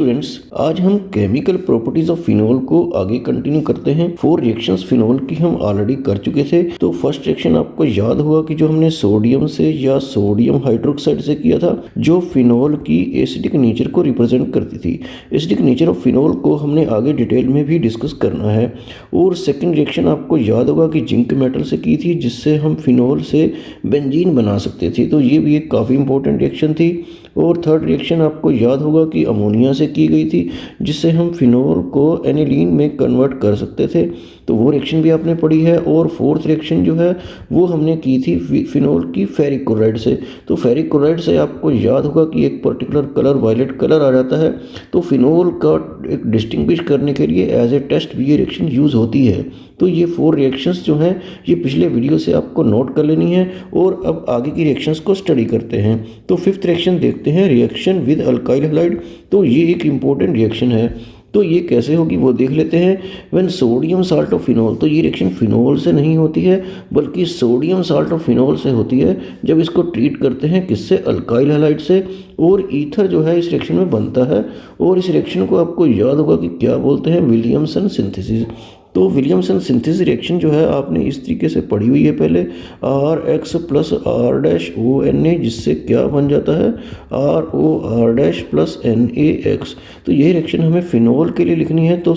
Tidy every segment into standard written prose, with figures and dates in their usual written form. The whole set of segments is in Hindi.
स्टूडेंट्स, आज हम केमिकल प्रॉपर्टीज ऑफ फिनोल को आगे कंटिन्यू करते हैं। 4 रिएक्शंस फिनोल की हम ऑलरेडी कर चुके थे। तो फर्स्ट रिएक्शन आपको याद होगा कि जो हमने सोडियम से या सोडियम हाइड्रोक्साइड से किया था, जो फिनोल की एसिडिक नेचर को रिप्रेजेंट करती थी। एसिडिक नेचर ऑफ फिनोल को हमने आगे डिटेल में भी डिस्कस करना है। और सेकेंड रिएक्शन आपको याद होगा कि जिंक मेटल से की थी, जिससे हम फिनोल से बेंजीन बना सकते थे। तो ये भी एक काफ़ी इंपॉर्टेंट रिएक्शन थी। और थर्ड रिएक्शन आपको याद होगा कि अमोनिया से की गई थी, जिससे हम फिनोल को एनिलीन में कन्वर्ट कर सकते थे। तो वो रिएक्शन भी आपने पढ़ी है। और फोर्थ रिएक्शन जो है वो हमने की थी फिनोल की फेरिक क्लोराइड से। तो फेरिक क्लोराइड से आपको याद होगा कि एक पर्टिकुलर कलर वायलेट कलर आ जाता है। तो फिनोल का एक डिस्टिंग्विश करने के लिए एज ए टेस्ट भी ये रिएक्शन यूज़ होती है। तो ये 4 रिएक्शंस जो हैं ये पिछले वीडियो से आपको नोट कर लेनी है। और अब आगे की रिएक्शंस को स्टडी करते हैं। तो फिफ्थ रिएक्शन देखते हैं, रिएक्शन विद अल्काइल हैलाइड। तो ये एक इम्पोर्टेंट रिएक्शन है। तो ये कैसे होगी वो देख लेते हैं। When sodium salt of phenol, तो ये रिएक्शन फिनोल से नहीं होती है बल्कि सोडियम साल्ट ऑफ फिनोल से होती है। जब इसको ट्रीट करते हैं किससे, अल्काइल हैलाइड से, और ईथर जो है इस रिएक्शन में बनता है। और इस रिएक्शन को आपको याद होगा कि क्या बोलते हैं, विलियमसन सिंथेसिस। तो विलियमसन सिंथेसिस रिएक्शन जो है आपने इस तरीके से पढ़ी हुई है पहले, RX प्लस R-ONA, जिससे क्या बन जाता है, ROR- प्लस NaX। तो ये रिएक्शन हमें फिनोल के लिए लिखनी है। तो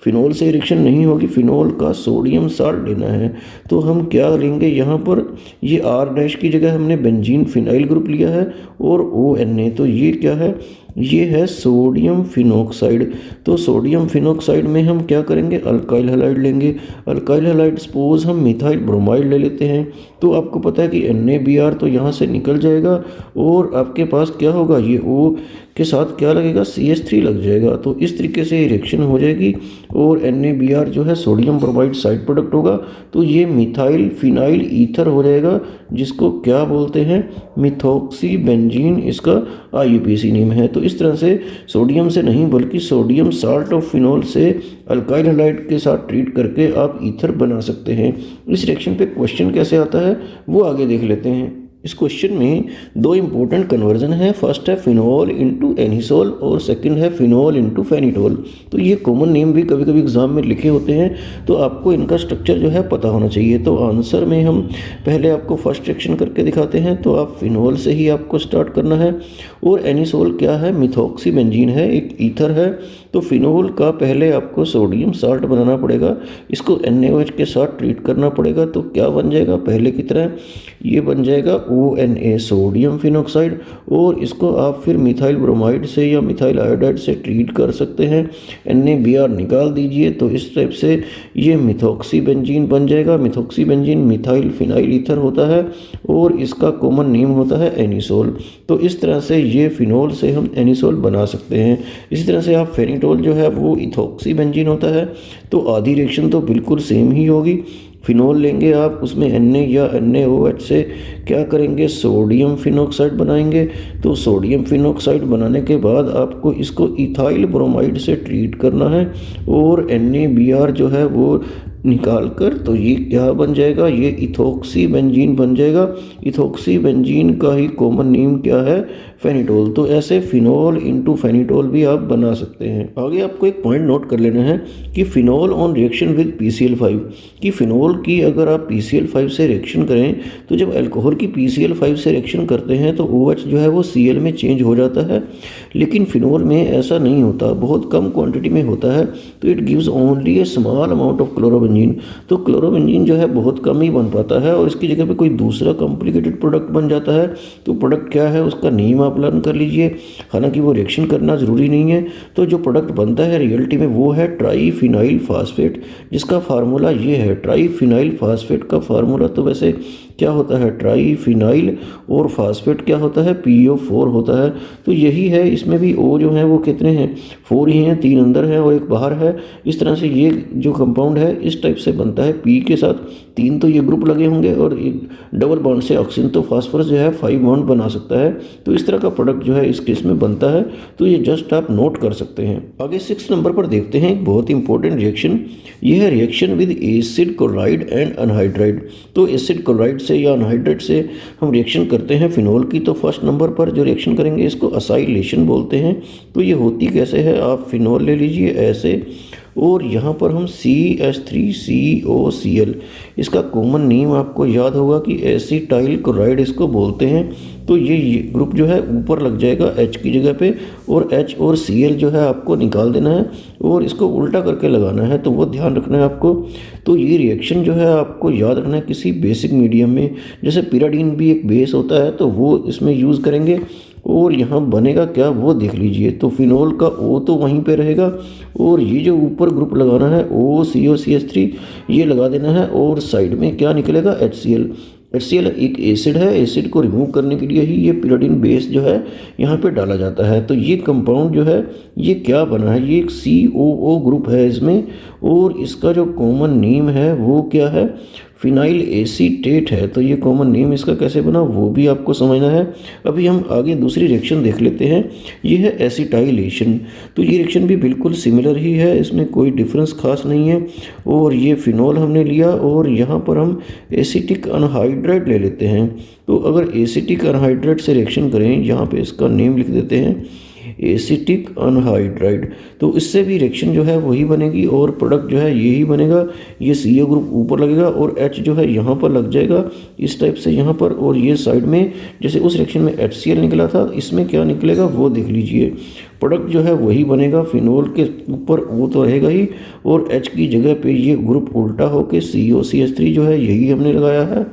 फिनोल से रिएक्शन नहीं होगी, फिनोल का सोडियम साल्ट लेना है। तो हम क्या लेंगे यहाँ पर, ये R- की जगह हमने बेंजीन फिनाइल ग्रुप लिया है, और ONA। तो ये क्या है, ये है सोडियम फिनोक्साइड। तो सोडियम फिनोक्साइड में हम क्या करेंगे, अल्काइल हैलाइड लेंगे। अल्काइल हैलाइड सपोज हम मिथाइल ब्रोमाइड ले लेते हैं। तो आपको पता है कि NaBr तो यहाँ से निकल जाएगा, और आपके पास क्या होगा, ये O के साथ क्या लगेगा, CH3 लग जाएगा। तो इस तरीके से ये रिएक्शन हो जाएगी। और NaBr जो है सोडियम ब्रोमाइड साइड प्रोडक्ट होगा। तो ये मिथाइल फिनाइल ईथर हो जाएगा, जिसको क्या बोलते हैं, मिथॉक्सी बेंजीन, इसका IUPAC नेम है। तो इस तरह से सोडियम से नहीं बल्कि सोडियम साल्ट ऑफ फिनोल से अल्काइल हैलाइड के साथ ट्रीट करके आप ईथर बना सकते हैं। इस रिएक्शन पे क्वेश्चन कैसे आता है वो आगे देख लेते हैं। इस क्वेश्चन में 2 इंपॉर्टेंट कन्वर्जन है। फर्स्ट है फिनोल इनटू एनिसोल, और सेकंड है फिनोल इनटू फेनिटोल। तो ये कॉमन नेम भी कभी कभी एग्जाम में लिखे होते हैं, तो आपको इनका स्ट्रक्चर जो है पता होना चाहिए। तो आंसर में हम पहले आपको फर्स्ट रिएक्शन करके दिखाते हैं। तो आप फिनोल से ही आपको स्टार्ट करना है। और एनिसोल क्या है, मिथॉक्सी बेंजीन है, एक ईथर है। तो फिनोल का पहले आपको सोडियम साल्ट बनाना पड़ेगा, इसको NaOH के साथ ट्रीट करना पड़ेगा। तो क्या बन जाएगा, पहले की तरह ये बन जाएगा ONA सोडियम फिनोक्साइड। और इसको आप फिर मिथाइल ब्रोमाइड से या मिथाइल आयोडाइड से ट्रीट कर सकते हैं। NaBr निकाल दीजिए। तो इस टाइप से ये मिथॉक्सी बेंजीन बन जाएगा। Methoxy benzene methyl phenyl ether होता है, और इसका कॉमन नेम होता है एनिसोल। तो इस तरह से ये फिनोल से हम एनिसोल बना सकते हैं। इसी तरह से आप फेनिटोल जो है वो इथॉक्सी बेंजीन होता है। तो आधी रिएक्शन तो बिल्कुल सेम ही होगी। फिनोल लेंगे आप, उसमें Na या NaOH से क्या करेंगे, सोडियम फिनोक्साइड बनाएंगे। तो सोडियम फिनोक्साइड बनाने के बाद आपको इसको इथाइल ब्रोमाइड से ट्रीट करना है, और NaBr जो है वो निकाल कर, तो ये क्या बन जाएगा, ये इथॉक्सी बेंजीन बन जाएगा। इथॉक्सी बेंजीन का ही कॉमन नेम क्या है, फेनिटोल। तो ऐसे फिनोल इनटू फेनिटोल भी आप बना सकते हैं। आगे आपको एक पॉइंट नोट कर लेना है कि phenol on reaction with PCl5, कि फिनोल की अगर आप PCl5 से रिएक्शन करें, तो जब अल्कोहल की PCl5 से रिएक्शन करते हैं तो OH जो है वो Cl में चेंज हो जाता है। लेकिन फिनोल में ऐसा नहीं होता, बहुत कम क्वांटिटी में होता है। तो it gives only A small amount of chlorobenzene. तो क्लोरोबेंजीन जो है बहुत कम ही बन पाता है, और इसकी जगह पे कोई दूसरा कॉम्प्लिकेटेड प्रोडक्ट बन जाता है। तो प्रोडक्ट क्या है उसका नेम आप लर्न कर लीजिए, हालांकि वो रिएक्शन करना ज़रूरी नहीं है। तो जो प्रोडक्ट बनता है रियलिटी में वो है ट्राईफिनाइल फास्फेट, जिसका फार्मूला ये है। ट्राईफिनाइल फास्फेट का फार्मूला तो वैसे क्या होता है, ट्राईफिनाइल, और फास्फेट क्या होता है, PO4 होता है। तो यही है, इसमें भी O जो है वो कितने हैं, 4 ही हैं, 3 अंदर है और 1 बाहर है। इस तरह से ये जो कंपाउंड है इस टाइप से बनता है। P के साथ 3 तो ये ग्रुप लगे होंगे, और एक डबल बॉन्ड से ऑक्सीजन, तो फास्फोरस जो है 5 बॉन्ड बना सकता है। तो इस तरह का प्रोडक्ट जो है इस केस में बनता है। तो ये जस्ट आप नोट कर सकते हैं। आगे 6 नंबर पर देखते हैं एक बहुत इंपॉर्टेंट रिएक्शन। यह है reaction with acid chloride and anhydride. तो एसिड क्लोराइड से या अनहाइड्रेट से हम रिएक्शन करते हैं फिनोल की, तो फर्स्ट नंबर पर जो रिएक्शन करेंगे इसको असाइलेशन बोलते हैं। तो ये होती कैसे है, आप फिनोल ले लीजिए ऐसे, और यहाँ पर हम CH3COCl, इसका कॉमन नेम आपको याद होगा कि एसिटाइल क्लोराइड इसको बोलते हैं। तो ये ग्रुप जो है ऊपर लग जाएगा H की जगह पे, और H और Cl जो है आपको निकाल देना है और इसको उल्टा करके लगाना है, तो वो ध्यान रखना है आपको। तो ये रिएक्शन जो है आपको याद रखना है किसी बेसिक मीडियम में, जैसे पिराडीन भी एक बेस होता है तो वो इसमें यूज़ करेंगे। और यहाँ बनेगा क्या वो देख लीजिए, तो फिनोल का O तो वहीं पे रहेगा, और ये जो ऊपर ग्रुप लगाना है OCOCH3 ये लगा देना है, और साइड में क्या निकलेगा HCl। HCl एक एसिड है, एसिड को रिमूव करने के लिए ही ये पिराडीन बेस जो है यहाँ पे डाला जाता है। तो ये कंपाउंड जो है ये क्या बना है, ये एक COO ग्रुप है इसमें, और इसका जो कॉमन नेम है वो क्या है, फिनाइल एसीटेट है। तो ये कॉमन नेम इसका कैसे बना वो भी आपको समझना है। अभी हम आगे दूसरी रिएक्शन देख लेते हैं, ये है एसिटाइलेशन। तो ये रिएक्शन भी बिल्कुल सिमिलर ही है, इसमें कोई डिफरेंस खास नहीं है। और ये फिनोल हमने लिया और यहाँ पर हम एसिटिक अनहाइड्राइड ले लेते हैं। तो अगर एसिटिक अनहाइड्राइड से रिएक्शन करें, यहाँ पे इसका नेम लिख देते हैं एसिटिक अनहाइड्राइड, तो इससे भी रिएक्शन जो है वही बनेगी और प्रोडक्ट जो है यही बनेगा। ये CO ग्रुप ऊपर लगेगा और H जो है यहाँ पर लग जाएगा इस टाइप से यहाँ पर, और ये साइड में जैसे उस रिएक्शन में HCl निकला था, इसमें क्या निकलेगा वो देख लीजिए। प्रोडक्ट जो है वही बनेगा, फिनोल के ऊपर वो तो रहेगा ही, और H की जगह पे ये ग्रुप उल्टा होके COCH3 जो है यही हमने लगाया है।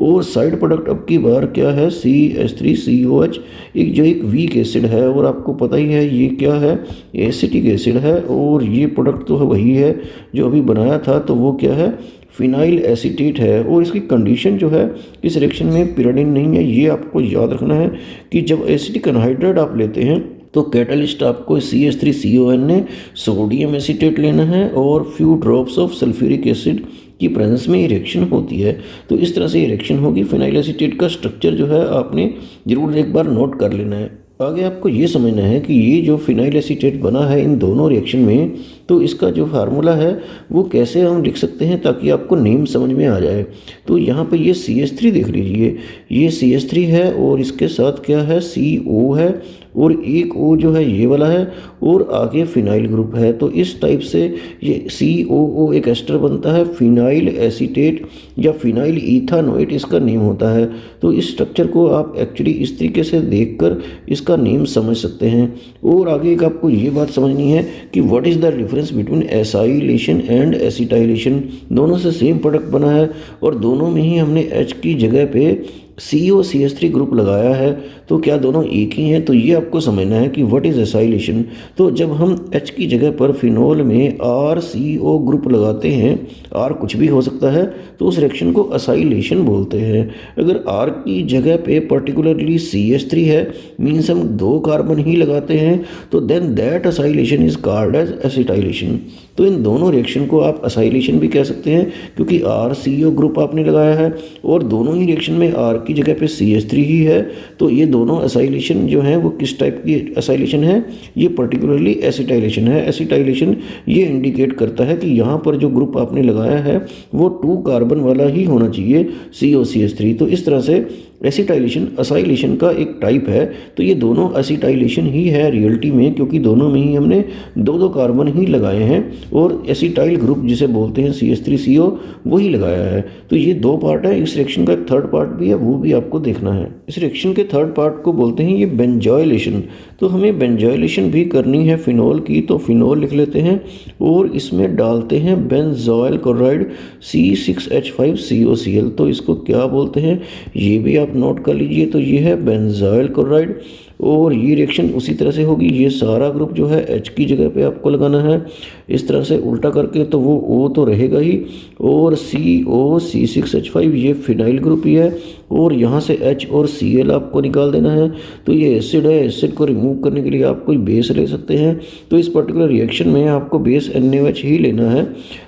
और साइड प्रोडक्ट अब की बार क्या है, CH3COH, एक वीक एसिड है, और आपको पता ही है ये क्या है, एसिटिक एसिड है। और ये प्रोडक्ट तो वही है जो अभी बनाया था, तो वो क्या है, फिनाइल एसीटेट है। और इसकी कंडीशन जो है इस रिएक्शन में पिराडीन नहीं है, ये आपको याद रखना है कि जब एसिटिक अनहाइड्राइड आप लेते हैं तो कैटलिस्ट आपको CH3CON ने सोडियम एसीटेट लेना है, और few drops of sulphuric acid की प्रेजेंस में ये रिएक्शन होती है। तो इस तरह से ये रिएक्शन होगी। फिनाइल एसीटेट का स्ट्रक्चर जो है आपने ज़रूर एक बार नोट कर लेना है। आगे आपको ये समझना है कि ये जो फिनाइल एसीटेट बना है इन दोनों रिएक्शन में, तो इसका जो फार्मूला है वो कैसे हम लिख सकते हैं ताकि आपको नेम समझ में आ जाए। तो यहाँ पे ये CH3 देख लीजिए, ये CH3 है और इसके साथ क्या है, CO है, और एक O जो है ये वाला है, और आगे फिनाइल ग्रुप है। तो इस टाइप से ये COO एक एस्टर बनता है, फिनाइल एसीटेट या फिनाइल इथानोएट इसका नेम होता है। तो इस स्ट्रक्चर को आप एक्चुअली इस तरीके से देखकर इसका नेम समझ सकते हैं। और आगे एक आपको ये बात समझनी है कि what is the difference between acylation and acetylation. दोनों से सेम प्रोडक्ट बना है और दोनों में ही हमने H की जगह पे COCH3 ग्रुप लगाया है, तो क्या दोनों एक ही हैं। तो ये आपको समझना है कि व्हाट इज़ एसाइलेशन। तो जब हम H की जगह पर फिनोल में RCO ग्रुप लगाते हैं, R कुछ भी हो सकता है, तो उस रिएक्शन को एसाइलेशन बोलते हैं। अगर R की जगह पे पर्टिकुलरली CH3 है, मीन्स हम 2 कार्बन ही लगाते हैं, तो then that acylation is called as acetylation. तो इन दोनों रिएक्शन को आप एसाइलेशन भी कह सकते हैं क्योंकि RCO ग्रुप आपने लगाया है, और दोनों ही रिएक्शन में R की जगह पे CH3 ही है। तो ये दोनों एसाइलेशन जो है वो किस टाइप की एसाइलेशन है, ये पर्टिकुलरली एसिटाइलेशन है। एसिटाइलेशन ये इंडिकेट करता है कि यहाँ पर जो ग्रुप आपने लगाया है वो 2 कार्बन वाला ही होना चाहिए, COCH3। तो इस तरह से एसिटाइलेशन एसाइलेशन का एक टाइप है। तो ये दोनों एसिटाइलेशन ही है रियलिटी में, क्योंकि दोनों में ही हमने 2 कार्बन ही लगाए हैं, और एसिटाइल ग्रुप जिसे बोलते हैं CH3CO वही लगाया है। तो ये 2 पार्ट है। इस रिएक्शन का एक थर्ड पार्ट भी है, वो भी आपको देखना है। इस रिएक्शन के थर्ड पार्ट को बोलते हैं ये बेंजोइलेशन। तो हमें बेंजोइलेशन भी करनी है फिनोल की, तो फिनोल लिख लेते हैं और इसमें डालते हैं बेंजोइल क्लोराइड C6H5COCl। तो इसको क्या बोलते हैं ये भी आप नोट कर लीजिए। तो ये है बेंजोइल क्लोराइड, और ये रिएक्शन उसी तरह से होगी। ये सारा ग्रुप जो है H की जगह पे आपको लगाना है इस तरह से उल्टा करके, तो वो O तो रहेगा ही, और CO C6H5 ये फिनाइल ग्रुप ही है, और यहाँ से H और Cl आपको निकाल देना है। तो ये एसिड है, एसिड को रिमूव करने के लिए आप कोई बेस ले सकते हैं। तो इस पर्टिकुलर रिएक्शन में आपको बेस NaOH ही लेना है,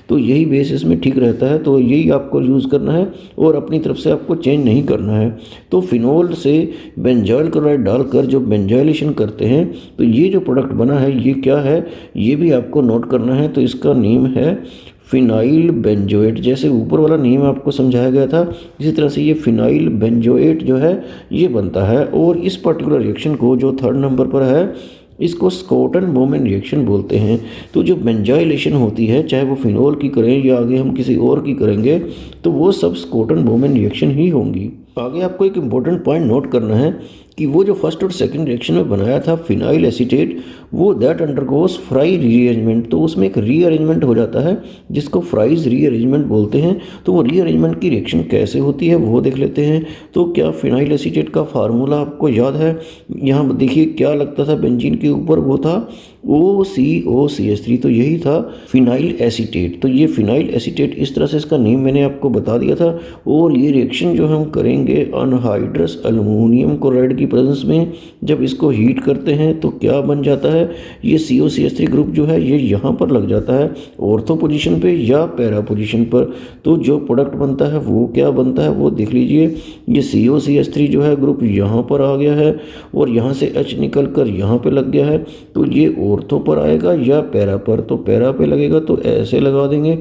तो यही बेस इसमें ठीक रहता है, तो यही आपको यूज़ करना है और अपनी तरफ से आपको चेंज नहीं करना है। तो फिनोल से बेंजोइल क्लोराइड डालकर जो बेंजोइलेशन करते हैं, तो ये जो प्रोडक्ट बना है ये क्या है ये भी आपको नोट करना है। तो इसका नेम है फिनाइल बेंजोएट, जैसे ऊपर वाला नेम आपको समझाया गया था इसी तरह से ये फिनाइल बेंजोएट जो है ये बनता है। और इस पर्टिकुलर रिएक्शन को जो थर्ड नंबर पर है इसको स्कॉटन बोमेन रिएक्शन बोलते हैं। तो जो बेंजाइलेशन होती है चाहे वो फिनोल की करें या आगे हम किसी और की करेंगे तो वो सब स्कॉटन बोमेन रिएक्शन ही होंगी। आगे आपको एक इम्पोर्टेंट पॉइंट नोट करना है कि वो जो फर्स्ट और सेकंड रिएक्शन में बनाया था फिनाइल एसीटेट वो दैट अंडरगोस फ्राई रीअरेंजमेंट, तो उसमें एक रीअरेंजमेंट हो जाता है जिसको फ्राइज रीअरेंजमेंट बोलते हैं। तो वो रीअरेंजमेंट की रिएक्शन कैसे होती है वो देख लेते हैं। तो क्या फिनाइल एसीटेट का फार्मूला आपको याद है? यहाँ देखिए क्या लगता था बेंजीन के ऊपर, वो था OCOCH3, तो यही था फिनाइल एसीटेट। तो ये फिनाइल एसीटेट इस तरह से इसका नेम मैंने आपको बता दिया था। और ये रिएक्शन जो हम करेंगे अनहाइड्रस अल्युमिनियम क्लोराइड की प्रेजेंस में, जब इसको हीट करते हैं तो क्या बन जाता है, ये COCH3 ग्रुप जो है ये यहाँ पर लग जाता है ऑर्थो पोजीशन पे या पैरा पोजीशन पर। तो जो प्रोडक्ट बनता है वो क्या बनता है वो देख लीजिए। ये COCH3 जो है ग्रुप यहाँ पर आ गया है और यहाँ से H निकल कर यहाँ पे लग गया है। तो ये ऑर्थो पर आएगा या पैरा पर, तो पैरा पे लगेगा तो ऐसे लगा देंगे।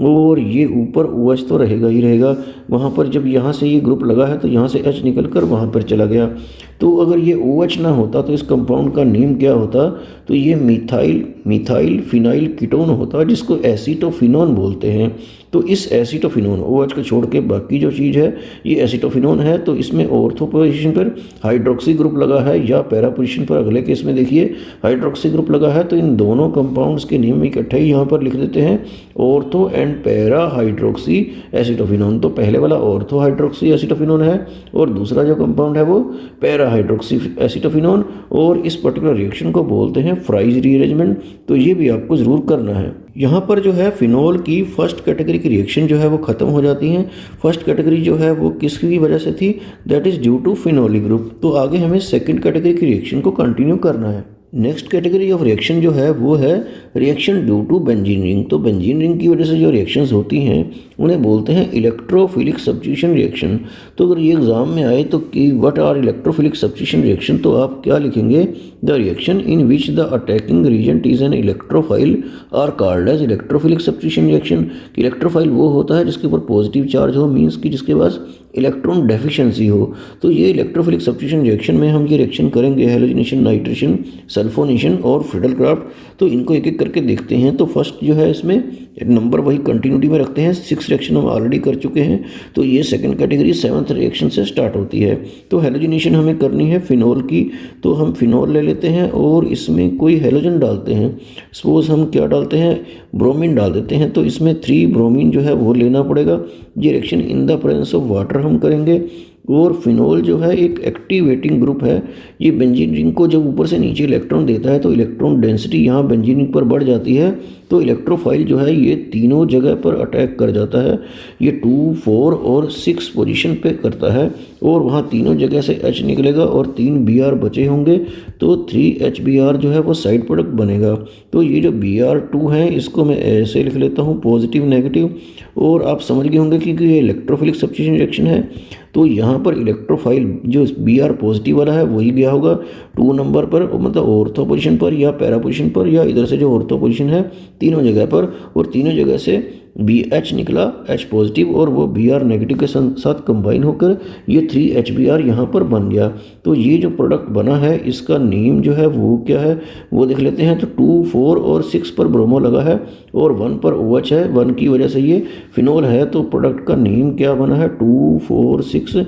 और ये ऊपर OH तो रहेगा ही रहेगा वहाँ पर। जब यहाँ से ये ग्रुप लगा है तो यहाँ से H निकल कर वहाँ पर चला गया। तो अगर ये OH ना होता तो इस कंपाउंड का नेम क्या होता, तो ये मिथाइल फिनाइल कीटोन होता जिसको एसीटोफिनोन बोलते हैं। तो इस एसीटोफिनोन OH को छोड़ के बाकी जो चीज़ है ये एसीटोफिनोन है। तो इसमें ऑर्थो पोजीशन पर हाइड्रोक्सी ग्रुप लगा है या पैरा पोजीशन पर अगले केस में देखिए हाइड्रोक्सी ग्रुप लगा है। तो इन दोनों कंपाउंड्स के नेम इकट्ठे ही यहाँ पर लिख देते हैं ortho and para hydroxy acetophenone. तो पहले वाला ऑर्थो हाइड्रोक्सी एसीटोफिनोन है और दूसरा जो कंपाउंड है वो पैरा हाइड्रोक्सी एसीटोफिनोन। और इस पर्टिकुलर रिएक्शन को बोलते हैं फ्राइज रीअरेंजमेंट। तो ये भी आपको ज़रूर करना है। यहाँ पर जो है फिनोल की फर्स्ट कैटेगरी की रिएक्शन जो है वो ख़त्म हो जाती हैं। फर्स्ट कैटेगरी जो है वो किसकी वजह से थी, that is due to phenolic group. तो आगे हमें सेकंड कैटेगरी की रिएक्शन को कंटिन्यू करना है। नेक्स्ट कैटेगरी ऑफ रिएक्शन जो है वो है reaction due to benzene ring. तो बेंजीन रिंग की वजह से जो रिएक्शंस होती हैं उन्हें बोलते हैं इलेक्ट्रोफिलिक सब्स्टिट्यूशन रिएक्शन। तो अगर ये एग्जाम में आए तो कि what are electrophilic substitution reaction, तो आप क्या लिखेंगे, the reaction in which the attacking reagent is an electrophile are called as electrophilic substitution reaction. Electrophile वो होता है जिसके ऊपर पॉजिटिव चार्ज हो, मीन्स कि जिसके पास इलेक्ट्रॉन डेफिशिएंसी हो। तो ये इलेक्ट्रोफिलिक सब्स्टिट्यूशन रिएक्शन में हम ये रिएक्शन करेंगे हैलोजिनेशन, नाइट्रेशन, सल्फोनेशन और फ्रीडलक्राफ्ट। तो इनको एक एक करके देखते हैं। तो फर्स्ट जो है इसमें नंबर वही कंटिन्यूटी में रखते हैं, 6 रिएक्शन हम ऑलरेडी कर चुके हैं। तो ये सेकंड कैटेगरी 7th रिएक्शन से स्टार्ट होती है। तो हैलोजिनेशन हमें करनी है फिनोल की। तो हम फिनोल ले लेते हैं और इसमें कोई हैलोजन डालते हैं। सपोज हम क्या डालते हैं, ब्रोमीन डाल देते हैं। तो इसमें 3 ब्रोमीन जो है वो लेना पड़ेगा। ये reaction in the presence of water हम करेंगे। और फिनोल जो है एक एक्टिवेटिंग ग्रुप है। ये बेंजीन रिंग को जब ऊपर से नीचे इलेक्ट्रॉन देता है तो इलेक्ट्रॉन डेंसिटी यहाँ बेंजीन रिंग पर बढ़ जाती है। तो इलेक्ट्रोफाइल जो है ये तीनों जगह पर अटैक कर जाता है। ये 2, 4 और 6 पोजीशन पे करता है और वहाँ तीनों जगह से H निकलेगा और 3 Br बचे होंगे। तो 3 HBr जो है वो साइड प्रोडक्ट बनेगा। तो ये जो Br2 है इसको मैं ऐसे लिख लेता हूँ पॉजिटिव नेगेटिव। और आप समझ गए होंगे कि ये इलेक्ट्रोफिलिक सब्स्टिट्यूशन रिएक्शन है। तो यहाँ पर इलेक्ट्रोफाइल जो Br पॉजिटिव वाला है वही गया होगा 2 नंबर पर, मतलब ऑर्थो पोजीशन पर या पैरा पोजीशन पर या इधर से जो ऑर्थो पोजीशन है तीनों जगह पर। और तीनों जगह से BH निकला H पॉजिटिव और वो Br नेगेटिव के साथ कंबाइन होकर ये 3 HBr यहाँ पर बन गया। तो ये जो प्रोडक्ट बना है इसका नेम जो है वो क्या है वो देख लेते हैं। तो 2, 4 और 6 पर ब्रोमो लगा है और 1 पर OH है। 1 की वजह से ये फिनोल है। तो प्रोडक्ट का नेम क्या बना है, 2, 4, 6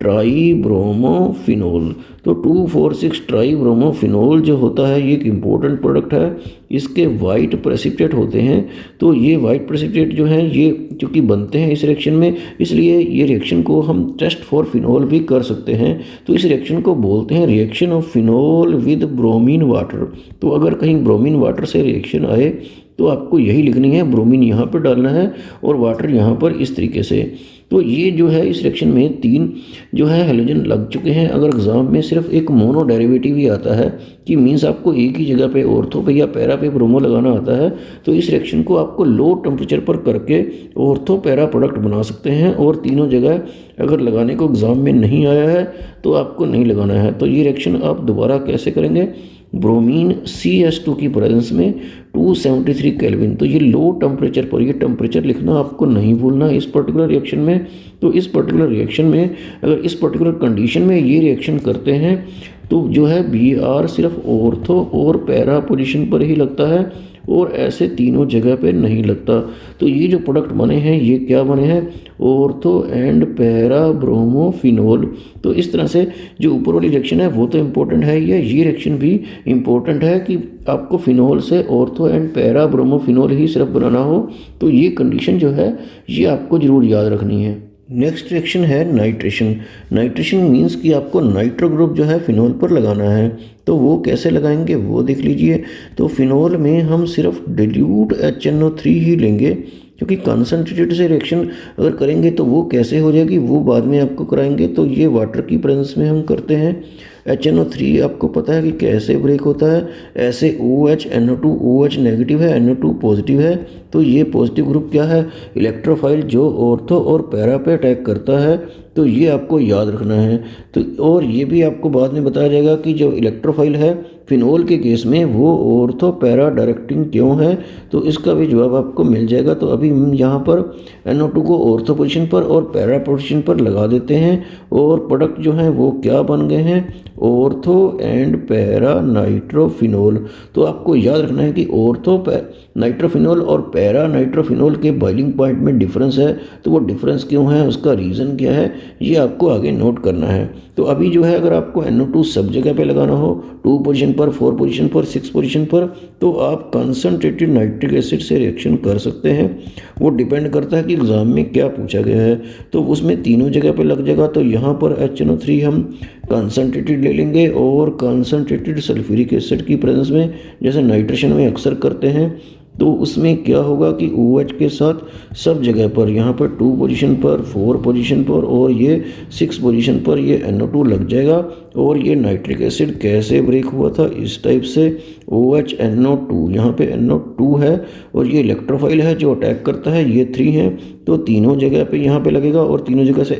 ट्राईब्रोमोफिनोल। तो 2, 4, 6 ट्राईब्रोमोफिनोल जो होता है ये एक इम्पोर्टेंट प्रोडक्ट है। इसके वाइट प्रेसिपिटेट होते हैं। तो ये वाइट प्रेसिपिटेट जो हैं ये क्योंकि बनते हैं इस रिएक्शन में, इसलिए ये रिएक्शन को हम टेस्ट फॉर फिनोल भी कर सकते हैं। तो इस रिएक्शन को बोलते हैं reaction of phenol with bromine water. तो अगर कहीं ब्रोमीन वाटर से रिएक्शन आए तो आपको यही लिखनी है, ब्रोमीन यहाँ पर डालना है और वाटर यहाँ पर इस तरीके से। तो ये जो है इस रिएक्शन में 3 जो है हैलोजन लग चुके हैं। अगर एग्जाम में सिर्फ एक मोनो डेरिवेटिव ही आता है कि मीन्स आपको एक ही जगह पे ऑर्थो पे या पैरा पे ब्रोमो लगाना आता है, तो इस रिएक्शन को आपको लो टेम्परेचर पर करके ऑर्थो पैरा प्रोडक्ट बना सकते हैं। और तीनों जगह अगर लगाने को एग्जाम में नहीं आया है तो आपको नहीं लगाना है। तो ये रिएक्शन आप दोबारा कैसे करेंगे, ब्रोमीन CS2 की प्रेजेंस में 273 केल्विन। तो ये लो टेम्परेचर पर, ये टेम्परेचर लिखना आपको नहीं भूलना इस पर्टिकुलर रिएक्शन में। तो इस पर्टिकुलर रिएक्शन में अगर इस पर्टिकुलर कंडीशन में ये रिएक्शन करते हैं तो जो है Br सिर्फ ऑर्थो और पैरा पोजीशन पर ही लगता है और ऐसे तीनों जगह पे नहीं लगता। तो ये जो प्रोडक्ट बने हैं ये क्या बने हैं, ऑर्थो एंड पैरा ब्रोमोफिनोल। तो इस तरह से जो ऊपर वाली रिएक्शन है वो तो इम्पोर्टेंट है, ये रिएक्शन भी इम्पोर्टेंट है कि आपको फिनोल से ऑर्थो एंड पैरा ब्रोमोफिनोल ही सिर्फ बनाना हो। तो ये कंडीशन जो है ये आपको ज़रूर याद रखनी है। नेक्स्ट रिएक्शन है नाइट्रेशन। नाइट्रेशन मीन्स कि आपको नाइट्रो ग्रुप जो है फिनोल पर लगाना है। तो वो कैसे लगाएंगे वो देख लीजिए। तो फिनोल में हम सिर्फ डिल्यूट HNO3 ही लेंगे, क्योंकि कंसनट्रेटेड से रिएक्शन अगर करेंगे तो वो कैसे हो जाएगी वो बाद में आपको कराएंगे। तो ये वाटर की प्रेजेंस में हम करते हैं। HNO3 आपको पता है कि कैसे ब्रेक होता है, ऐसे OH NO2 OH नेगेटिव है, NO2 पॉजिटिव है। तो ये पॉजिटिव ग्रुप क्या है, इलेक्ट्रोफाइल जो ऑर्थो और पैरा पे अटैक करता है। तो ये आपको याद रखना है। तो और ये भी आपको बाद में बताया जाएगा कि जो इलेक्ट्रोफाइल है फिनोल के केस में वो ऑर्थो पैरा डायरेक्टिंग क्यों है, तो इसका भी जवाब आपको मिल जाएगा। तो अभी हम यहाँ पर NO2 को ऑर्थो पोजीशन पर और पैरा पोजीशन पर लगा देते हैं और प्रोडक्ट जो हैं वो क्या बन गए हैं, ऑर्थो एंड पैरा नाइट्रोफिनोल। तो आपको याद रखना है कि ऑर्थो नाइट्रोफिनोल और पैरा नाइट्रोफिनोल के बॉइलिंग पॉइंट में डिफरेंस है। तो वो डिफरेंस क्यों है, उसका रीज़न क्या है, ये आपको आगे नोट करना है। तो अभी जो है अगर आपको NO2 सब जगह पे लगाना हो, 2 पोजीशन पर, 4 पोजीशन पर, 6 पोजीशन पर, तो आप कंसनट्रेटेड नाइट्रिक एसिड से रिएक्शन कर सकते हैं। वो डिपेंड करता है कि एग्ज़ाम में क्या पूछा गया है। तो उसमें तीनों जगह पे लग जाएगा। तो यहाँ पर HNO3 हम कंसनट्रेटेड ले लेंगे और कंसनट्रेटेड सल्फ्यूरिक एसिड की प्रेजेंस में जैसे नाइट्रेशन में अक्सर करते हैं। तो उसमें क्या होगा कि OH के साथ सब जगह पर, यहाँ पर 2 पोजीशन पर, 4 पोजीशन पर और ये 6 पोजीशन पर ये NO2 लग जाएगा। और ये नाइट्रिक एसिड कैसे ब्रेक हुआ था, इस टाइप से OH NO2, यहाँ पे NO2 है और ये इलेक्ट्रोफाइल है जो अटैक करता है, ये 3 है। तो तीनों जगह पे यहाँ पे लगेगा और तीनों जगह से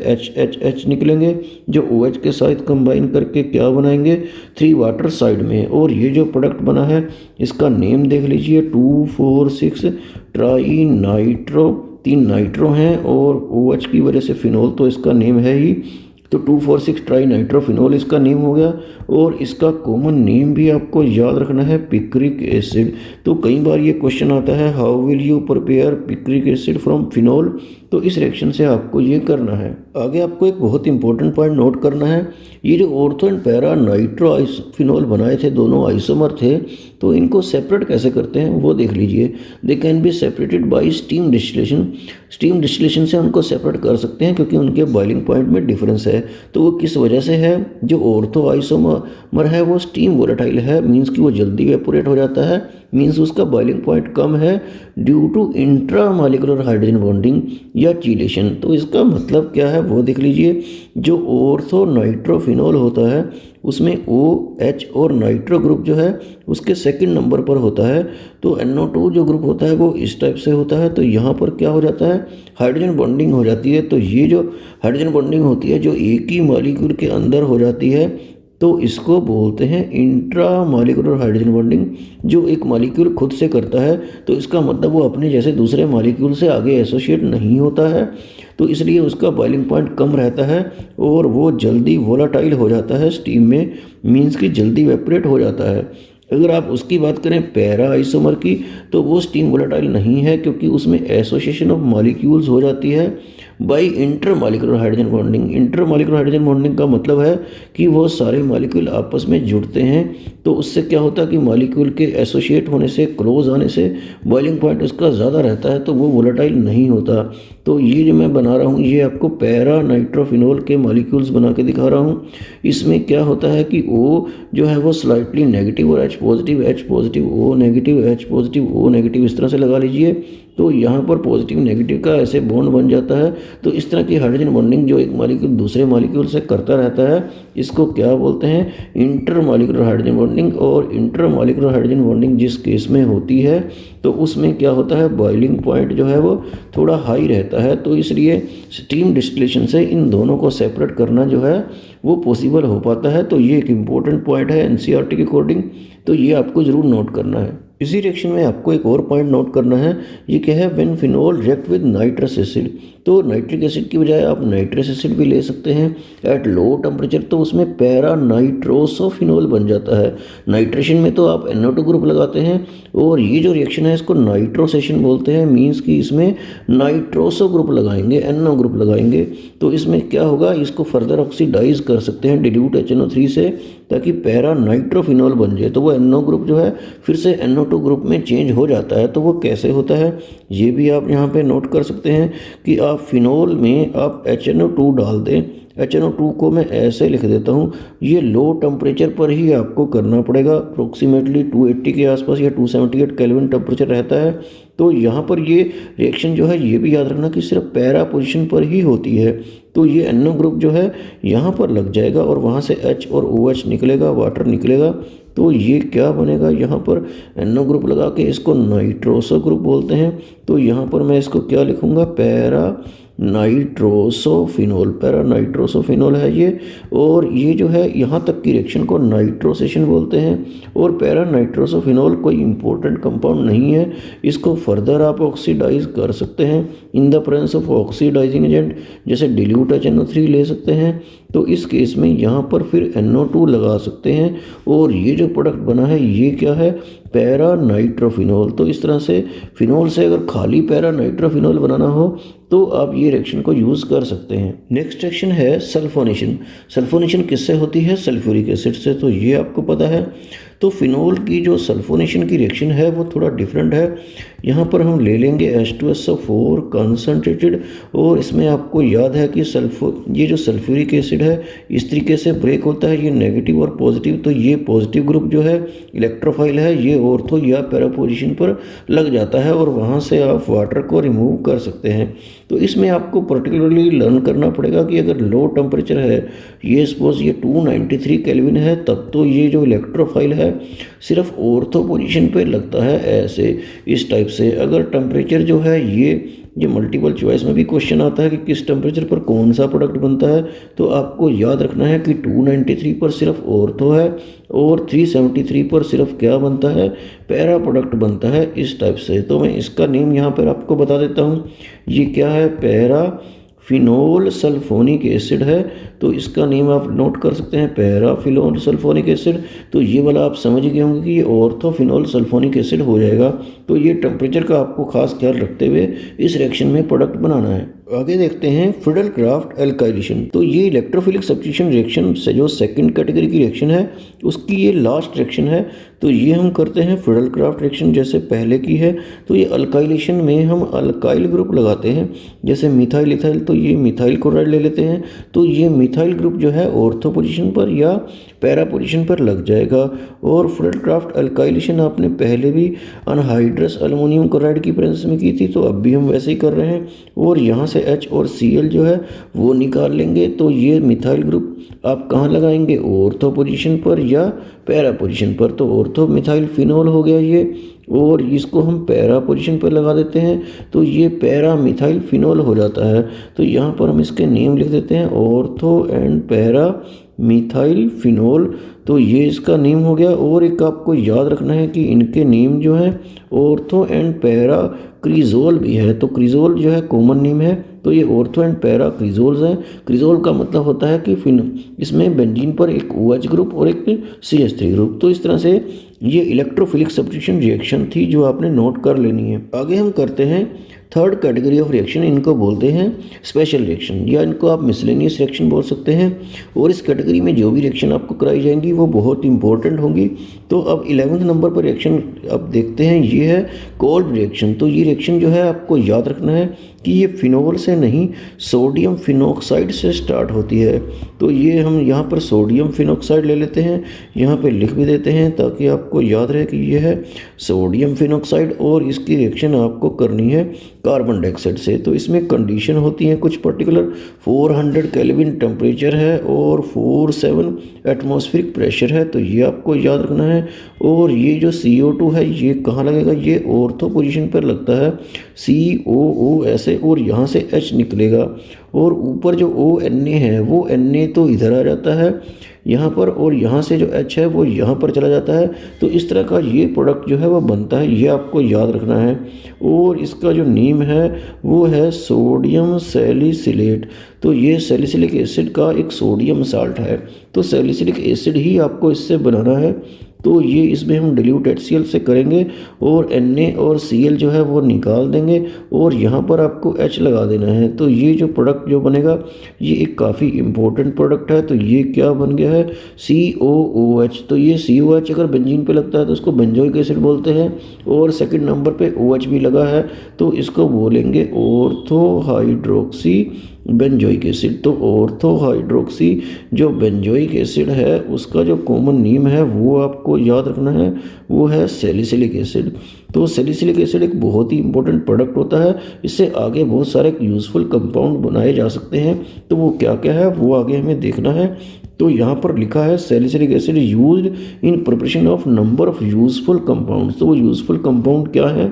H निकलेंगे जो OH के साथ कंबाइन करके क्या बनाएंगे, 3 वाटर साइड में। और ये जो प्रोडक्ट बना है इसका नेम देख लीजिए, 2,4,6 ट्राई नाइट्रो, 3 नाइट्रो हैं और OH की वजह से फिनोल, तो इसका नेम है ही। तो 2,4,6 ट्राई नाइट्रोफिनोल इसका नेम हो गया। और इसका कॉमन नेम भी आपको याद रखना है, पिक्रिक एसिड। तो कई बार ये क्वेश्चन आता है, how will you prepare picric acid from phenol. तो इस रिएक्शन से आपको ये करना है। आगे आपको एक बहुत इंपॉर्टेंट पॉइंट नोट करना है, ये जो ortho and para nitro phenol बनाए थे, दोनों आइसोमर थे, तो इनको सेपरेट कैसे करते हैं वो देख लीजिए। They can be separated by steam distillation. Steam distillation से उनको सेपरेट कर सकते हैं क्योंकि उनके बॉइलिंग पॉइंट में डिफरेंस है। तो वो किस वजह से है, जो ऑर्थो आइसोमर है वो स्टीम वोलेटाइल है, मीन्स कि वो जल्दी वेपोरेट हो जाता है, मीन्स उसका बॉइलिंग पॉइंट कम है due to intramolecular hydrogen bonding या चीलेशन। तो इसका मतलब क्या है वो देख लीजिए। जो ऑर्थो नाइट्रोफिनोल होता है उसमें OH और नाइट्रो ग्रुप जो है उसके सेकंड नंबर पर होता है। तो NO2 जो ग्रुप होता है वो इस टाइप से होता है। तो यहाँ पर क्या हो जाता है, हाइड्रोजन बॉन्डिंग हो जाती है। तो ये जो हाइड्रोजन बॉन्डिंग होती है जो एक ही मॉलिक्यूल के अंदर हो जाती है, तो इसको बोलते हैं इंट्रा मॉलिक्यूलर हाइड्रोजन बॉन्डिंग। जो एक मॉलिक्यूल खुद से करता है तो इसका मतलब वो अपने जैसे दूसरे मॉलिक्यूल से आगे एसोसिएट नहीं होता है, तो इसलिए उसका बॉइलिंग पॉइंट कम रहता है और वो जल्दी वोलाटाइल हो जाता है स्टीम में, मीन्स कि जल्दी वेपोरेट हो जाता है। अगर आप उसकी बात करें पैरा आइसोमर की, तो वो स्टीम वोलाटाइल नहीं है क्योंकि उसमें एसोसिएशन ऑफ मॉलिक्यूल्स हो जाती है by inter molecular hydrogen bonding. Inter molecular hydrogen bonding का मतलब है कि वो सारे मॉलिक्यूल आपस में जुड़ते हैं। तो उससे क्या होता है कि मॉलिक्यूल के एसोसिएट होने से, क्लोज आने से बॉइलिंग पॉइंट उसका ज़्यादा रहता है, तो वो वोलेटाइल नहीं होता। तो ये जो मैं बना रहा हूँ ये आपको पैरा नाइट्रोफिनोल के मॉलिक्यूल्स बना के दिखा रहा हूँ। इसमें क्या होता है कि O जो है वो स्लाइटली नेगेटिव और H positive, H positive, O negative, H positive, O negative, इस तरह से लगा लीजिए। तो यहाँ पर पॉजिटिव नेगेटिव का ऐसे बॉन्ड बन जाता है। तो इस तरह की हाइड्रोजन बॉन्डिंग जो एक मॉलिक्यूल दूसरे मॉलिक्यूल से करता रहता है, इसको क्या बोलते हैं, इंटर मॉलिक्यूलर हाइड्रोजन बॉन्डिंग। और इंटर मॉलिक्यूलर हाइड्रोजन बॉन्डिंग जिस केस में होती है तो उसमें क्या होता है, बॉइलिंग पॉइंट जो है वो थोड़ा हाई रहता है। तो इसलिए स्टीम डिस्टिलेशन से इन दोनों को सेपरेट करना जो है वो पॉसिबल हो पाता है। तो ये एक इम्पोर्टेंट पॉइंट है एनसीईआरटी के अकॉर्डिंग, तो ये आपको ज़रूर नोट करना है। इसी रिएक्शन में आपको एक और पॉइंट नोट करना है, ये क्या है, when phenol react with nitrous acid. तो नाइट्रिक एसिड की बजाय आप नाइट्रस एसिड भी ले सकते हैं एट लो टेम्परेचर, तो उसमें पैरा नाइट्रोसोफिनोल बन जाता है। नाइट्रेशन में तो आप NO2 ग्रुप लगाते हैं और ये जो रिएक्शन है इसको नाइट्रोसेशन बोलते हैं, मीन्स कि इसमें नाइट्रोसो ग्रुप लगाएंगे, NO ग्रुप लगाएंगे। तो इसमें क्या होगा, इसको फर्दर ऑक्सीडाइज कर सकते हैं डिल्यूट HNO3 से, ताकि पैरा नाइट्रोफिनोल बन जाए। तो वो NO ग्रुप जो है फिर से NO2 ग्रुप में चेंज हो जाता है। तो वो कैसे होता है ये भी आप यहाँ पे नोट कर सकते हैं कि आप फिनोल में आप HNO2 डाल दें। HNO2 को मैं ऐसे लिख देता हूँ, ये लो टेम्परेचर पर ही आपको करना पड़ेगा, अप्रोक्सीमेटली 280 के आसपास या 278 केल्विन टेम्परेचर रहता है। तो यहाँ पर ये रिएक्शन जो है ये भी याद रखना कि सिर्फ पैरा पोजीशन पर ही होती है। तो ये NO ग्रुप जो है यहाँ पर लग जाएगा और वहाँ से H और OH निकलेगा, वाटर निकलेगा। तो ये क्या बनेगा, यहाँ पर NO ग्रुप लगा के इसको नाइट्रोसो ग्रुप बोलते हैं। तो यहाँ पर मैं इसको क्या लिखूँगा, पैरा नाइट्रोसोफिनोल, पैरा नाइट्रोसोफिनोल है ये। और ये जो है यहाँ तक की रिएक्शन को नाइट्रोसेशन बोलते हैं। और पैरा नाइट्रोसोफिनोल कोई इंपॉर्टेंट कंपाउंड नहीं है, इसको फर्दर आप ऑक्सीडाइज कर सकते हैं in the presence of oxidizing agent, जैसे डिल्यूट HNO3 ले सकते हैं। तो इस केस में यहाँ पर फिर NO2 लगा सकते हैं और ये जो प्रोडक्ट बना है ये क्या है, पैरा नाइट्रोफिनोल। तो इस तरह से फिनोल से अगर खाली पैरा नाइट्रोफिनोल बनाना हो तो आप ये रिएक्शन को यूज़ कर सकते हैं। नेक्स्ट रिएक्शन है सल्फोनेशन। सल्फोनेशन किससे होती है, सल्फ्यूरिक एसिड से, तो ये आपको पता है। तो फिनोल की जो सल्फोनेशन की रिएक्शन है वो थोड़ा डिफरेंट है। यहाँ पर हम ले लेंगे H2SO4 कंसनट्रेटेड, और इसमें आपको याद है कि ये जो सल्फ्यूरिक एसिड है इस तरीके से ब्रेक होता है, ये नेगेटिव और पॉजिटिव। तो ये पॉजिटिव ग्रुप जो है इलेक्ट्रोफाइल है, ये ऑर्थो या पैरा पोजीशन पर लग जाता है और वहाँ से आप वाटर को रिमूव कर सकते हैं। तो इसमें आपको पर्टिकुलरली लर्न करना पड़ेगा कि अगर लो टेम्परेचर है, ये सपोज ये 293 केल्विन है, तब तो ये जो इलेक्ट्रोफाइल है सिर्फ ऑर्थो पोजीशन पे लगता है ऐसे इस टाइप से। अगर टेम्परेचर जो है ये मल्टीपल चॉइस में भी क्वेश्चन आता है कि किस टेम्परेचर पर कौन सा प्रोडक्ट बनता है, तो आपको याद रखना है कि 293 पर सिर्फ ऑर्थो है और 373 पर सिर्फ क्या बनता है, पैरा प्रोडक्ट बनता है इस टाइप से। तो मैं इसका नेम यहाँ पर आपको बता देता हूँ, ये क्या है, पैरा फिनोल सल्फोनिक एसिड है। तो इसका नेम आप नोट कर सकते हैं, पैराफिनोल सल्फोनिक एसिड। तो ये वाला आप समझ गए होंगे कि ये ऑर्थोफिनोल सल्फोनिक एसिड हो जाएगा। तो ये टेम्परेचर का आपको खास ख्याल रखते हुए इस रिएक्शन में प्रोडक्ट बनाना है। आगे देखते हैं फिडेलक्राफ्ट एल्काइलेशन। तो ये इलेक्ट्रोफिलिक सब्स्टिट्यूशन रिएक्शन से जो सेकंड कैटेगरी की रिएक्शन है उसकी ये लास्ट रिएक्शन है। तो ये हम करते हैं फिडेलक्राफ्ट रिएक्शन जैसे पहले की है। तो ये अल्काइलेशन में हम अल्काइल ग्रुप लगाते हैं, जैसे मिथाइल इथाइल। तो ये मिथाइल क्लोराइड ले लेते हैं, तो ये मिथाइल ग्रुप जो है ऑर्थो पोजीशन पर या पैरा पोजीशन पर लग जाएगा। और फिडेलक्राफ्ट एल्काइलेशन आपने पहले भी अनहाइड्रस अल्युमिनियम क्लोराइड की प्रेजेंस में की थी, तो अब भी हम वैसे ही कर रहे हैं। और यहाँ से H और Cl जो है वो निकाल लेंगे। तो ये मिथाइल ग्रुप आप कहाँ लगाएंगे, ऑर्थो पोजीशन पर या पैरा पोजीशन पर। तो ऑर्थो मिथाइल फिनोल हो गया ये, और इसको हम पैरा पोजीशन पर लगा देते हैं तो ये पैरा मिथाइल फिनोल हो जाता है। तो यहाँ पर हम इसके नेम लिख देते हैं, ortho and para methyl phenol. तो ये इसका नेम हो गया। और एक आपको याद रखना है कि इनके नेम जो है ऑर्थो एंड पैरा क्रिजोल भी है। तो क्रिजोल जो है कॉमन नेम है, तो ये ऑर्थो एंड पैरा क्रिजोल्स हैं। क्रिजोल का मतलब होता है कि इसमें बेंजीन पर एक OH ग्रुप और एक CH3 ग्रुप। तो इस तरह से ये इलेक्ट्रोफिलिक सब्स्टिट्यूशन रिएक्शन थी जो आपने नोट कर लेनी है। आगे हम करते हैं थर्ड कैटेगरी ऑफ रिएक्शन, इनको बोलते हैं स्पेशल रिएक्शन या इनको आप मिसलेनियस रिएक्शन बोल सकते हैं। और इस कैटेगरी में जो भी रिएक्शन आपको कराई जाएंगी वो बहुत इंपॉर्टेंट होंगी। तो अब 11वें नंबर पर रिएक्शन अब देखते हैं, ये है कोल्ड रिएक्शन। तो ये रिएक्शन जो है आपको याद रखना है कि ये फिनोल से नहीं सोडियम फिनोक्साइड से स्टार्ट होती है। तो ये हम यहाँ पर सोडियम फिनोक्साइड ले लेते हैं, यहाँ पे लिख भी देते हैं ताकि आपको याद रहे कि ये है सोडियम फिनोक्साइड और इसकी रिएक्शन आपको करनी है कार्बन डाइऑक्साइड से। तो इसमें कंडीशन होती है कुछ पर्टिकुलर, 400 केल्विन टेम्परेचर है और 47 एटमॉस्फेरिक प्रेशर है, तो ये आपको याद रखना है। और ये जो CO2 है ये कहाँ लगेगा, ये ऑर्थो पोजीशन पर लगता है, COO ऐसे, और यहाँ से H निकलेगा और ऊपर जो ONA है वो Na तो इधर आ जाता है यहाँ पर, और यहाँ से जो H है वो यहाँ पर चला जाता है। तो इस तरह का ये प्रोडक्ट जो है वो बनता है, ये आपको याद रखना है। और इसका जो नेम है वो है सोडियम सैलिसिलेट। तो ये सैलिसिलिक एसिड का एक सोडियम साल्ट है, तो सैलिसिलिक एसिड ही आपको इससे बनाना है। तो ये इसमें हम डिल्यूट HCl से करेंगे और Na और Cl जो है वो निकाल देंगे और यहाँ पर आपको H लगा देना है। तो ये जो प्रोडक्ट जो बनेगा ये एक काफ़ी इम्पोर्टेंट प्रोडक्ट है। तो ये क्या बन गया है, COOH। तो ये COH अगर बेंजीन पे लगता है तो उसको बेंजोइक एसिड बोलते हैं, और सेकंड नंबर पे OH भी लगा है तो इसको बोलेंगे ऑर्थो हाइड्रोक्सी बेंजोइक एसिड। तो ऑर्थो हाइड्रोक्सी जो बेंजोइक एसिड है उसका जो कॉमन नेम है वो आपको याद रखना है, वो है सैलिसिलिक एसिड। तो सैलिसिलिक एसिड एक बहुत ही इंपॉर्टेंट प्रोडक्ट होता है, इससे आगे बहुत सारे यूज़फुल कंपाउंड बनाए जा सकते हैं। तो वो क्या क्या है वो आगे हमें देखना है। तो यहाँ पर लिखा है salicylic acid used in preparation of number of useful compounds. तो वो यूजफुल कंपाउंड क्या है,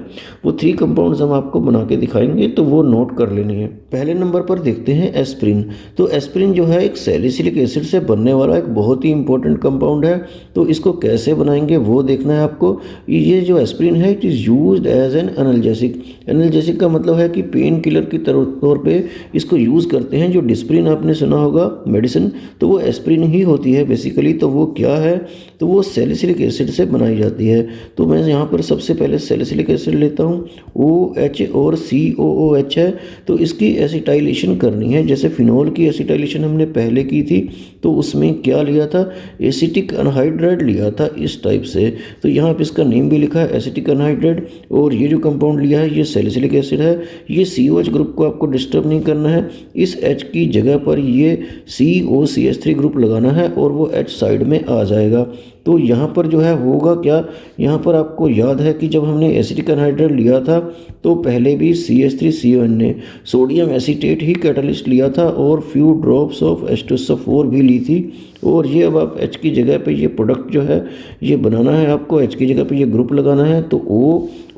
वो 3 कंपाउंड्स हम आपको बना के दिखाएंगे, तो वो नोट कर लेने हैं। पहले नंबर पर देखते हैं एस्प्रिन। तो एस्प्रिन जो है एक सैलिसिलिक एसिड से बनने वाला एक बहुत ही इंपॉर्टेंट कंपाउंड है। तो इसको कैसे बनाएंगे वो देखना है आपको। ये जो एस्प्रिन है it is used as an analgesic. Analgesic का मतलब है कि पेन किलर की तौर पे इसको यूज़ करते हैं। जो डिस्प्रिन आपने सुना होगा मेडिसिन, तो वो एस्प्रिन ही होती है बेसिकली। तो वो क्या है, तो वो सैलिसिलिक एसिड से बनाई जाती है। तो मैं यहाँ पर सबसे पहले सैलिसिलिक एसिड लेता हूँ, OH और COOH है, तो इसकी एसिटाइलेशन करनी है। जैसे फिनोल की एसिटाइलेशन हमने पहले की थी, तो उसमें क्या लिया था, एसिटिक अनहाइड्राइड लिया था इस टाइप से। तो यहाँ पर इसका नेम भी लिखा है एसिटिक अनहाइड्राइड। और ये जो कंपाउंड लिया है ये सैलिसिलिक एसिड है। ये COH ग्रुप को आपको डिस्टर्ब नहीं करना है, इस H की जगह पर ये COCH3 ग्रुप लगाना है और वो H साइड में आ जाएगा। तो यहाँ पर जो है होगा क्या, यहाँ पर आपको याद है कि जब हमने एसिटिक अनहाइड्राइड लिया था तो पहले भी CH3CON ने सोडियम एसीटेट ही कैटलिस्ट लिया था और फ्यू ड्रॉप्स ऑफ H2SO4 भी ली थी। और ये अब आप H की जगह पे ये प्रोडक्ट जो है ये बनाना है आपको, H की जगह पे ये ग्रुप लगाना है। तो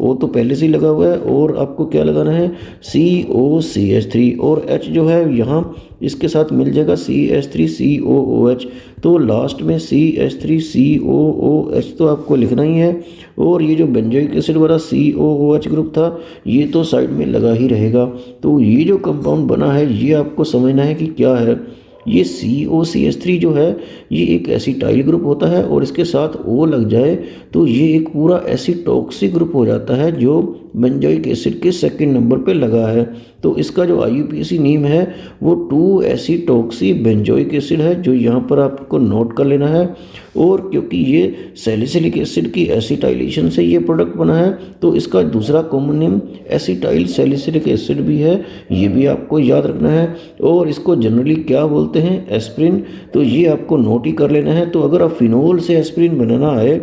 O तो पहले से ही लगा हुआ है और आपको क्या लगाना है, COCH3, और H जो है यहाँ इसके साथ मिल जाएगा CH3COOH। तो लास्ट में CH3COOH तो आपको लिखना ही है। और ये जो बेंजोइक एसिड वाला COOH ग्रुप था ये तो साइड में लगा ही रहेगा। तो ये जो कंपाउंड बना है ये आपको समझना है कि क्या है। ये COCH3 जो है ये एक एसिटाइल ग्रुप होता है और इसके साथ O लग जाए तो ये एक पूरा एसिटॉक्सी ग्रुप हो जाता है जो बेंजोइक एसिड के सेकंड नंबर पे लगा है। तो इसका जो IUPAC नेम है वो 2-एसिटॉक्सी बेंजोइक एसिड है, जो यहाँ पर आपको नोट कर लेना है। और क्योंकि ये सैलिसिलिक एसिड की एसिटाइलेशन से ये प्रोडक्ट बना है तो इसका दूसरा common name acetyl salicylic acid भी है, ये भी आपको याद रखना है। और इसको जनरली क्या बोलते हैं, एस्प्रिन। तो ये आपको नोट ही कर लेना है। तो अगर आप फिनोल से एस्प्रिन बनाना है,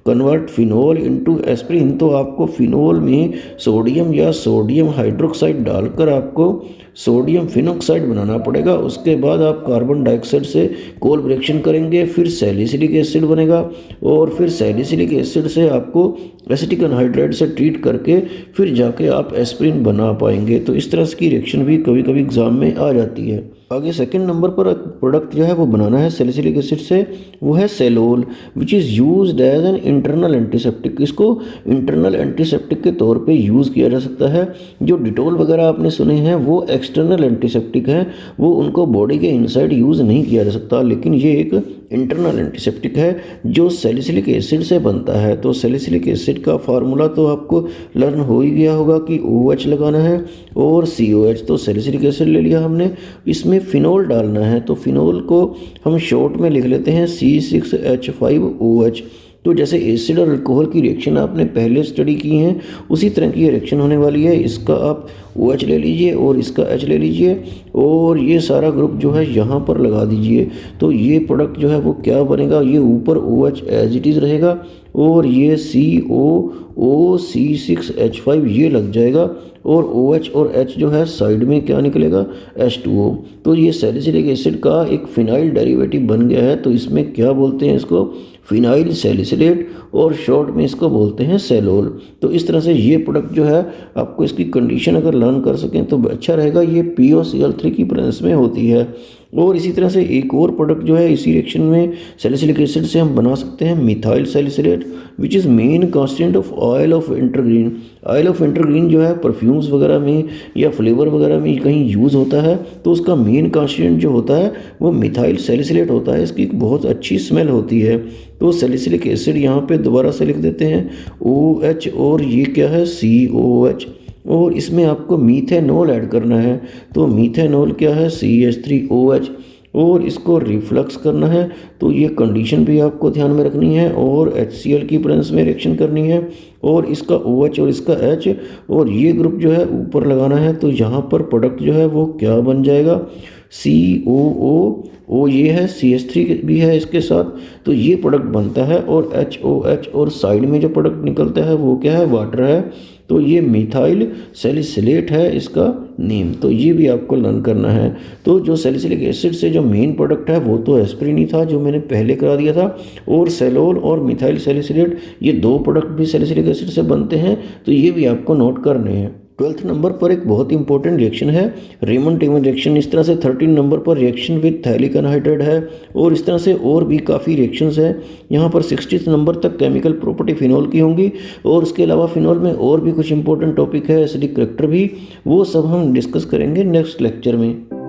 कन्वर्ट फिनोल इनटू एस्प्रिन, तो आपको फिनोल में सोडियम या सोडियम हाइड्रोक्साइड डालकर आपको सोडियम फिनोक्साइड बनाना पड़ेगा। उसके बाद आप कार्बन डाइऑक्साइड से कोलैबोरेशन करेंगे, फिर सैलिसिलिक एसिड बनेगा और फिर सैलिसिलिक एसिड से आपको एसिटिक अनहाइड्राइड से ट्रीट करके फिर जाके आप एस्प्रिन बना पाएंगे। तो इस तरह की रिएक्शन भी कभी कभी एग्जाम में आ जाती है। आगे सेकंड नंबर पर प्रोडक्ट जो है वो बनाना है सैलिसिलिक एसिड से, वो है salol, which is used as an internal antiseptic. इसको इंटरनल एंटीसेप्टिक के तौर पे यूज़ किया जा सकता है। जो डिटोल वगैरह आपने सुने हैं वो एक्सटर्नल एंटीसेप्टिक हैं, वो उनको बॉडी के इनसाइड यूज़ नहीं किया जा सकता, लेकिन ये एक इंटरनल एंटीसेप्टिक है जो सैलिसिलिक एसिड से बनता है। तो सैलिसिलिक एसिड का फार्मूला तो आपको लर्न हो ही गया होगा कि OH लगाना है और COH। तो सैलिसिलिक एसिड ले लिया हमने, इसमें फिनोल डालना है। तो फिनोल को हम शॉर्ट में लिख लेते हैं C6H5OH। तो जैसे एसिड और अल्कोहल की रिएक्शन आपने पहले स्टडी की हैं उसी तरह की रिएक्शन होने वाली है। इसका आप OH ले लीजिए और इसका H ले लीजिए और ये सारा ग्रुप जो है यहाँ पर लगा दीजिए। तो ये प्रोडक्ट जो है वो क्या बनेगा, ये ऊपर OH एज इट इज़ रहेगा और ये COO(C6H5) ये लग जाएगा और OH और H जो है साइड में क्या निकलेगा, H2O। तो ये सैलिसिलिक एसिड का एक फिनाइल डेरिवेटिव बन गया है। तो इसमें क्या बोलते हैं इसको, फिनाइल सैलिसिलेट, और शॉर्ट में इसको बोलते हैं सेलोल। तो इस तरह से ये प्रोडक्ट जो है आपको इसकी कंडीशन अगर लर्न कर सकें तो अच्छा रहेगा। ये POCl3 की प्रेजेंस में होती है। और इसी तरह से एक और प्रोडक्ट जो है इसी रिएक्शन में सैलिसिलिक एसिड से हम बना सकते हैं methyl salicylate, which is main constituent of oil of wintergreen. Oil of wintergreen जो है परफ्यूम्स वगैरह में या फ्लेवर वगैरह में कहीं यूज़ होता है, तो उसका मेन कांस्टिट्यूएंट जो होता है वो मिथाइल सैलिसिलेट होता है। इसकी बहुत अच्छी स्मेल होती है। तो सैलिसिलिक एसिड यहाँ पे दोबारा से लिख देते हैं OH और ये क्या है COOH, और इसमें आपको मीथेनॉल ऐड करना है। तो मीथेनॉल क्या है CH3OH, और इसको रिफ्लक्स करना है। तो ये कंडीशन भी आपको ध्यान में रखनी है और HCl की प्रेजेंस में रिएक्शन करनी है और इसका OH और इसका H और ये ग्रुप जो है ऊपर लगाना है। तो यहाँ पर प्रोडक्ट जो है वो क्या बन जाएगा, COO ये है, CH3 भी है इसके साथ। तो ये प्रोडक्ट बनता है और HOH और साइड में जो प्रोडक्ट निकलता है वो क्या है, वाटर है। तो ये मिथाइल सैलिसिलेट है इसका नेम। तो ये भी आपको लर्न करना है। तो जो सैलिसिलिक एसिड से जो मेन प्रोडक्ट है वो तो एस्पिरिन ही था जो मैंने पहले करा दिया था, और सेलोल और मिथाइल सैलिसिलेट ये दो प्रोडक्ट भी सैलिसिलिक एसिड से बनते हैं। तो ये भी आपको नोट करने हैं। 12th नंबर पर एक बहुत इंपॉर्टेंट रिएक्शन है रेमन-टेमन रिएक्शन। इस तरह से 13 नंबर पर रिएक्शन विद थैलिक एनहाइड्राइड है और इस तरह से और भी काफ़ी रिएक्शंस हैं। यहाँ पर 60th नंबर तक केमिकल प्रॉपर्टी फिनोल की होंगी और उसके अलावा फिनोल में और भी कुछ इंपॉर्टेंट टॉपिक है, एसिडिक करैक्टर भी, वो सब हम डिस्कस करेंगे नेक्स्ट लेक्चर में।